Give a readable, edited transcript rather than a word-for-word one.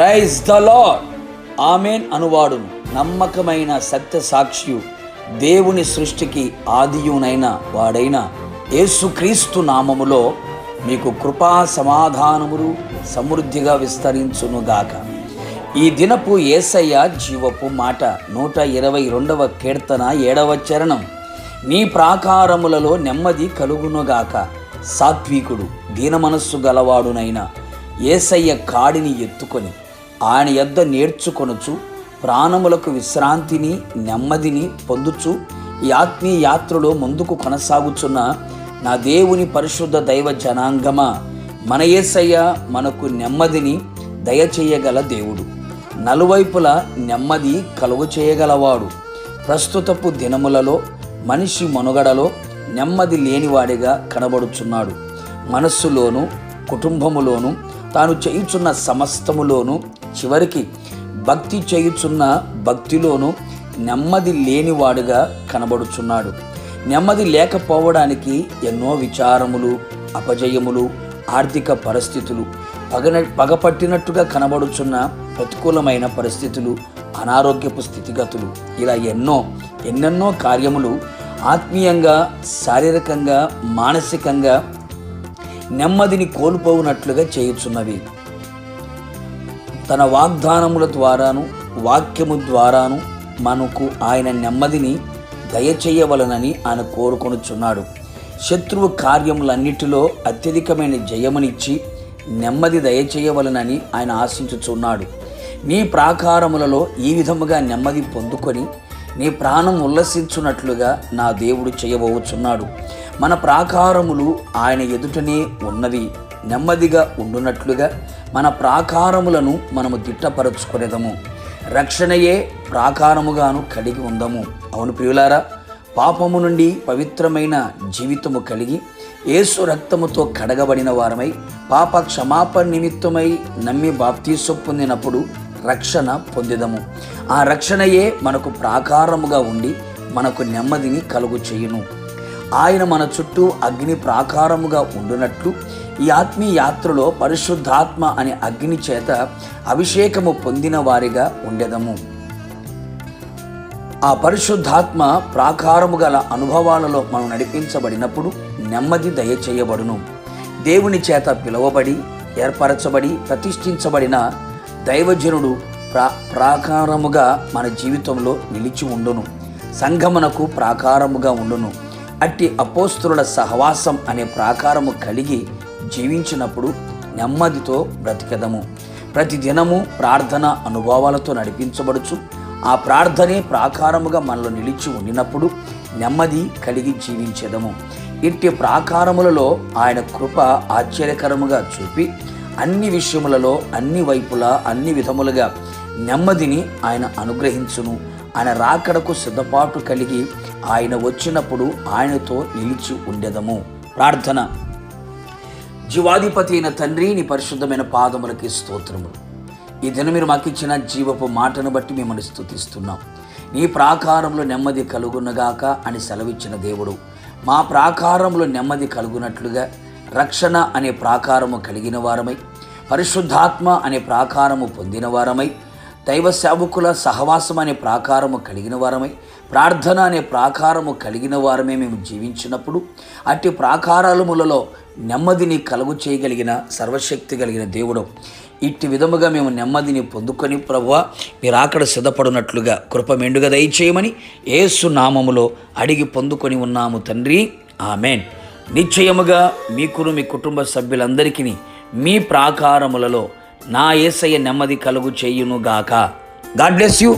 Praise the Lord. Amen అనువాడును నమ్మకమైన సత్య సాక్షియు దేవుని సృష్టికి ఆదియునైన వాడైన యేసుక్రీస్తు నామములో మీకు కృపా సమాధానములు సమృద్ధిగా విస్తరించునుగాక. ఈ దినపు యేసయ్య జీవపు మాట 122వ కీర్తన 7వ చరణం. నీ ప్రాకారములలో నెమ్మది కలుగునుగాక. సాత్వికుడు దీన మనస్సు గలవాడునైన యేసయ్య కాడిని ఎత్తుకొని ఆయన యొద్ద నేర్చుకొనుచు ప్రాణములకు విశ్రాంతిని నెమ్మదిని పొందుచు ఈ ఆత్మీయ యాత్రలో ముందుకు కొనసాగుచున్న నా దేవుని పరిశుద్ధ దైవ జనాంగమా, మన యేసయ్య మనకు నెమ్మదిని దయచేయగల దేవుడు. నలువైపులా నెమ్మది కలుగు చేయగలవాడు. ప్రస్తుతపు దినములలో మనిషి మనుగడలో నెమ్మది లేనివాడిగా కనబడుచున్నాడు. మనస్సులోను కుటుంబములోను తాను చేయుచున్న సమస్తములోను చివరికి భక్తి చేయుచున్న భక్తిలోను నెమ్మది లేనివాడుగా కనబడుచున్నాడు. నెమ్మది లేకపోవడానికి ఎన్నో విచారములు, అపజయములు, ఆర్థిక పరిస్థితులు, పగపట్టినట్టుగా కనబడుచున్న ప్రతికూలమైన పరిస్థితులు, అనారోగ్యపు స్థితిగతులు, ఇలా ఎన్నెన్నో కార్యములు ఆత్మీయంగా, శారీరకంగా, మానసికంగా నెమ్మదిని కోల్పోవునట్లుగా చేయుచున్నవి. తన వాగ్దానముల ద్వారాను వాక్యము ద్వారాను మనకు ఆయన నెమ్మదిని దయచేయవలనని ఆయన కోరుకొనుచున్నాడు. శత్రువు కార్యములన్నిటిలో అత్యధికమైన జయమునిచ్చి నెమ్మది దయచేయవలనని ఆయన ఆశించుచున్నాడు. నీ ప్రాకారములలో ఈ విధముగా నెమ్మది పొందుకొని నీ ప్రాణం ఉల్లసించున్నట్లుగా నా దేవుడు చేయబోచున్నాడు. మన ప్రాకారములు ఆయన ఎదుటనే ఉన్నవి. నెమ్మదిగా ఉండునట్లుగా మన ప్రాకారములను మనము దిట్టపరచుకొనేదము. రక్షణయే ప్రాకారముగాను కలిగి ఉందము. అవును ప్రియులారా, పాపము నుండి పవిత్రమైన జీవితము కలిగి యేసు రక్తముతో కడగబడిన వారమై పాప క్షమాపణ నిమిత్తమై నమ్మి బాప్తీసు పొందినప్పుడు రక్షణ పొందిదము. ఆ రక్షణయే మనకు ప్రాకారముగా ఉండి మనకు నెమ్మదిని కలుగు చేయును. ఆయన మన చుట్టూ అగ్ని ప్రాకారముగా ఉండునట్లు ఈ ఆత్మీయ యాత్రలో పరిశుద్ధాత్మ అనే అగ్ని చేత అభిషేకము పొందిన వారిగా ఉండెదము. ఆ పరిశుద్ధాత్మ ప్రాకారము గల అనుభవాలలో మనం నడిపించబడినప్పుడు నెమ్మది దయచేయబడును. దేవుని చేత పిలువబడి ఏర్పరచబడి ప్రతిష్ఠించబడిన దైవజనుడు ప్రాకారముగా మన జీవితంలో నిలిచి ఉండును. సంఘమునకు ప్రాకారముగా ఉండును. అట్టి అపోస్తుల సహవాసం అనే ప్రాకారము కలిగి జీవించినప్పుడు నెమ్మదితో బ్రతికెదము. ప్రతిదినము ప్రార్థన అనుభవాలతో నడిపించబడుచు ఆ ప్రార్థనే ప్రాకారముగా మనలో నిలిచి ఉండినప్పుడు నెమ్మది కలిగి జీవించేదము. ఇట్టి ప్రాకారములలో ఆయన కృప ఆశ్చర్యకరముగా చూపి అన్ని విషయములలో అన్ని వైపులా అన్ని విధములుగా నెమ్మదిని ఆయన అనుగ్రహించును. ఆయన రాకడకు సిద్ధపాటు కలిగి ఆయన వచ్చినప్పుడు ఆయనతో నిలిచి ఉండెదము. ప్రార్థన. జీవాధిపతి అయిన తండ్రి, నీ పరిశుద్ధమైన పాదములకి స్తోత్రములు. ఈ దినం మీరు మాకు ఇచ్చిన జీవపు మాటను బట్టి మిమ్మల్ని స్తుతిస్తున్నాం. నీ ప్రాకారంలో నెమ్మది కలుగునగాక అని సెలవిచ్చిన దేవుడు, మా ప్రాకారంలో నెమ్మది కలుగునట్లుగా రక్షణ అనే ప్రాకారము కలిగిన వారమై, పరిశుద్ధాత్మ అనే ప్రాకారము పొందిన వారమై, దైవ సేవకుల సహవాసం అనే ప్రాకారము కలిగిన వారమై, ప్రార్థన అనే ప్రాకారము కలిగిన వారమే మేము జీవించినప్పుడు అట్టి ప్రాకారములలో నెమ్మదిని కలుగు చేయగలిగిన సర్వశక్తి కలిగిన దేవుడు, ఇట్టి విధముగా మేము నెమ్మదిని పొందుకొని ప్రభువా మీరు అక్కడ సిద్ధపడినట్లుగా కృప మెండుగా దయచేయమని యేసు నామములో అడిగి పొందుకొని ఉన్నాము తండ్రి. ఆమెన్. నిశ్చయముగా మీకును మీ కుటుంబ సభ్యులందరికీ మీ ప్రాకారములలో నా యేసయ్య నెమ్మది కలుగు చేయునుగాక. God bless you.